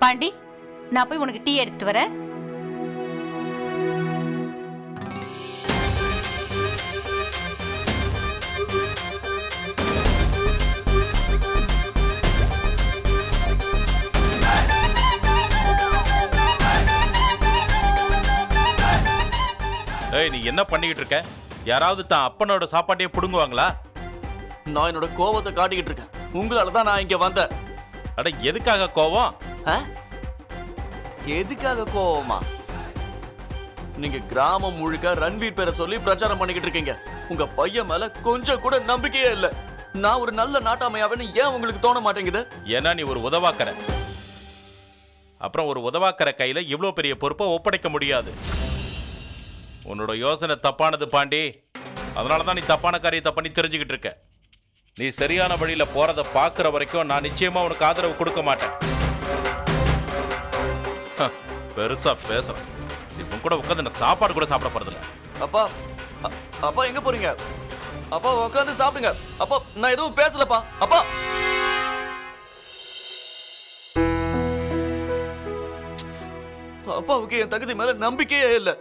பாண்டி, நான் போய் உனக்கு டீ எடுத்துட்டு வரேன். ஏய், நீ என்ன பண்ணிக்கிட்டு இருக்க? யாராவது தான் அப்பனோட சாப்பாட்டையே புடுங்குவாங்களா? நான் என்னோட கோவத்தை காட்டிக்கிட்டு இருக்கேன். உங்களால தான் நான் இங்க வந்தேன். அட, எதுக்காக கோவம்? எதுக்காக கோவமா? நீங்க கிராமம் முழுக்க ரன்வீர் பேரை சொல்லி பிரச்சாரம் பண்ணிக்கிட்டு இருக்கீங்க. உங்க பையன் மேல கொஞ்சம் கூட நம்பிக்கையே இல்ல. நான் ஒரு நல்ல நாட்டாமையாவேன்னு ஏன் உங்களுக்கு தோண மாட்டேங்குது? ஏன்னா நீ ஒரு உதவாக்கற. அப்புறம் ஒரு உதவாக்கற கையில இவ்வளவு பெரிய பொறுப்பை ஒப்படைக்க முடியாது. உன்னோட யோசனை தப்பானது பாண்டி. அதனாலதான் நீ தப்பான காரியத்தை பண்ணி தெரிஞ்சுக்கிட்டு இருக்க. நீ சரியான வழியில போறத பாக்குற வரைக்கும் நான் நிச்சயமா உனக்கு ஆதரவு கொடுக்க மாட்டேன். பெருசா பேசுறேன். இப்ப கூட உட்காந்து நான் சாப்பாடு கூட சாப்பிட போறதில்ல. அப்பா, அப்பா எங்க போறீங்க? அப்பா உட்காந்து சாப்பிடுங்க. அப்பா, நான் எதுவும் பேசலப்பா. அப்பா, அப்பாவுக்கு என் தகுதி மேல நம்பிக்கையே இல்லை.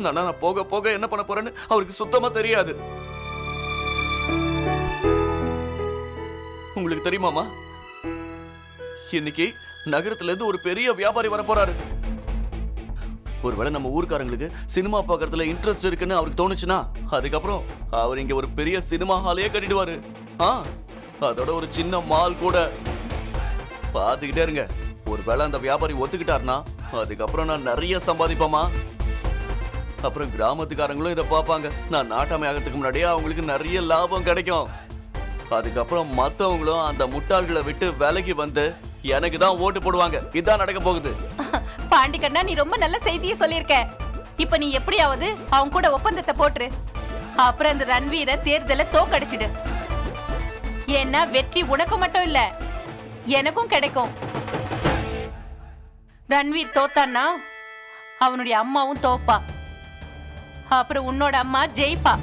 நான் போக போக என்ன பண்ண போறேன்னு அவருக்கு சுத்தமா தெரியாது. உங்களுக்கு தெரியுமாமா, இன்னைக்கு நகரத்துல இருந்து ஒரு பெரிய வியாபாரி வர போறாரு. ஒருவேளை நம்ம ஊர்க்காரங்களுக்கு சினிமா பார்க்கறதுல இன்ட்ரெஸ்ட் இருக்குன்னு அவருக்கு தோணுச்சுன்னா அதுக்கப்புறம் அவர் இங்க ஒரு பெரிய சினிமா ஹாலையே கட்டிடுவாரு. அதோட ஒரு சின்ன மால் கூட. பாத்துக்கிட்டே இருங்க. ஒருவேளை அந்த வியாபாரி ஒத்துக்கிட்டாருன்னா அதுக்கப்புறம் நான் நிறைய சம்பாதிப்பேமா. அப்புறம் கிராமத்துக்காரங்களும் இதை பார்ப்பாங்க. நான் நாட்டாமை ஆகிறதுக்கு முன்னாடியே அவங்களுக்கு நிறைய லாபம் கிடைக்கும். அதுக்கப்புறம் மத்தவங்களும் அந்த முட்டாள்களை விட்டு விலகி வந்து எனக்கு தான் ஓட்டு போடுவாங்க. இதான் நடக்க போகுது. பாண்டி கண்ணா, நீ ரொம்ப நல்ல செய்தியை சொல்லியிருக்க. இப்ப நீ எப்படியாவது அவங்க கூட ஒப்பந்தத்தை போட்டுரு. அப்புறம் அந்த ரன்வீரை தேர்தலை தோக்கடிச்சிடு. ஏன்னா வெற்றி உனக்கு மட்டும் இல்ல, எனக்கும் கிடைக்கும். ரன்வீர் தோத்தான்னா அவனுடைய அம்மாவும் தோப்பா. அப்புறம் உன்னோட அம்மா ஜெயிப்பா.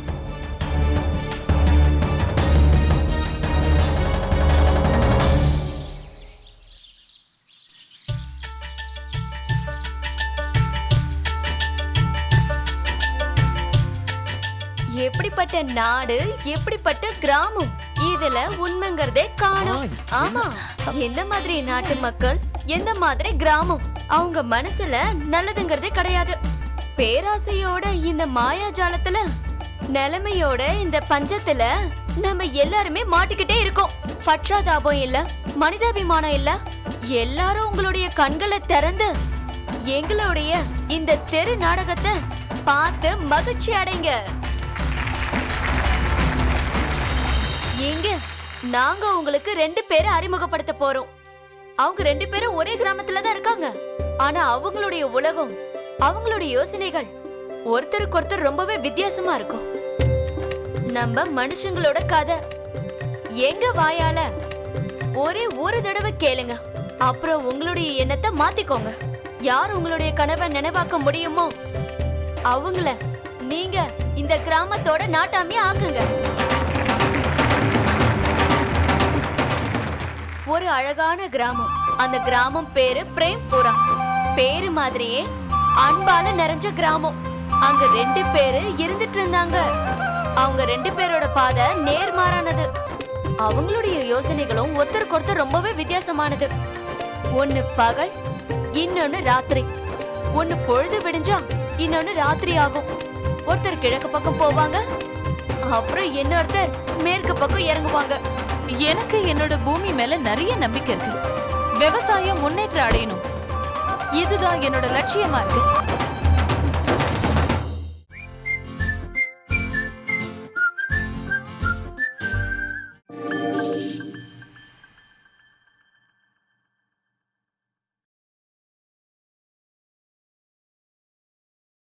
எப்படிப்பட்ட நாடு, எப்படிப்பட்ட கிராமம், இதுல உண்மைங்கிறதே காணோம். ஆமா, எந்த மாதிரி நாட்டு மக்கள், எந்த மாதிரி கிராமம், அவங்க மனசுல நல்லதுங்கிறதே கிடையாது. பேராசையோட இந்த மாயாஜாலத்துல, நிலைமையோட இந்த பஞ்சத்துல நம்ம எல்லாருமே மாட்டிக்கிட்டே இருக்கோம். பச்சாதாபம் இல்ல, மனிதாபிமானம் இல்ல. எல்லாரும் உங்களுடைய கண்களை திறந்து எங்களுடைய இந்த தெரு நாடகத்தை பார்த்து மகிழ்ச்சி அடைங்க. எங்க நாங்க உங்களுக்கு 2 பேரை அறிமுகப்படுத்த போறோம். அவங்க 2 பேரும் ஒரே கிராமத்துல தான் இருக்காங்க. ஆனா அவங்களுடைய உலகம், அவங்களுடைய யோசனைகள் ஒருத்தருக்கு ஒருத்தர் ரொம்பவே வித்தியாசமா இருக்கும். நம்ம மனுஷங்களோட கதை எங்க வாயால ஒரே ஒரு தடவை கேளுங்க. அப்புறம் உங்களுடைய எண்ணத்தை மாத்திக்கோங்க. யார் உங்களுடைய கனவை நினைவாக்க முடியுமோ அவங்கள நீங்க இந்த கிராமத்தோட நாட்டாமையா ஆக்குங்க. ஒரு அழகான கிராமம். அந்த கிராமம் பேரு பிரேம்புரம். பேரு மாதிரியே அன்பால நிறைஞ்ச கிராமம். அங்க 2 பேரு இருந்துட்டு இருந்தாங்க. அவங்க 2 பேரோட பாதை நேர்மாறானது. அவங்களுடைய யோசனைகளும் ஒருத்தருக்கு ஒருத்தர் ரொம்பவே வித்தியாசமானது. ஒன்னு பகல், இன்னொன்னு ராத்திரி. ஒன்னு பொழுது விடிஞ்சா இன்னொன்னு ராத்திரி ஆகும். ஒருத்தர் கிழக்கு பக்கம் போவாங்க, அப்புறம் இன்னொருத்தர் மேற்கு பக்கம் இறங்குவாங்க. எனக்கு என்னோட பூமி மேல நிறைய நம்பிக்கை இருக்கு. விவசாயம் முன்னேற்றம் அடையணும். இதுதான் என்னோட லட்சியமா இருக்கு.